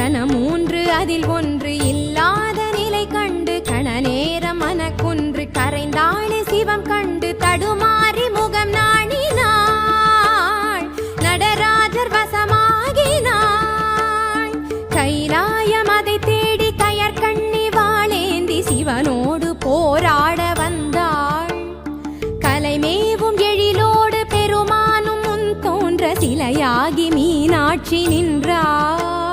கணமூன்று அதில் ஒன்று இல்லாத நிலை கண்டு கணநேரம் மனக்குன்று கரைந்தாளே சிவம் கண்டு தடுமாறி முகம் நாணினாள் நடராஜர் வசமாகினாள் கைலாயம் அதை தேடி கயற்கண்ணி வாளேந்தி சிவனோடு போராட வந்தாள் கலைமேவும் எழிலோடு பெருமானும் முன் தோன்ற சிலையாகி மீனாட்சி நின்றாள்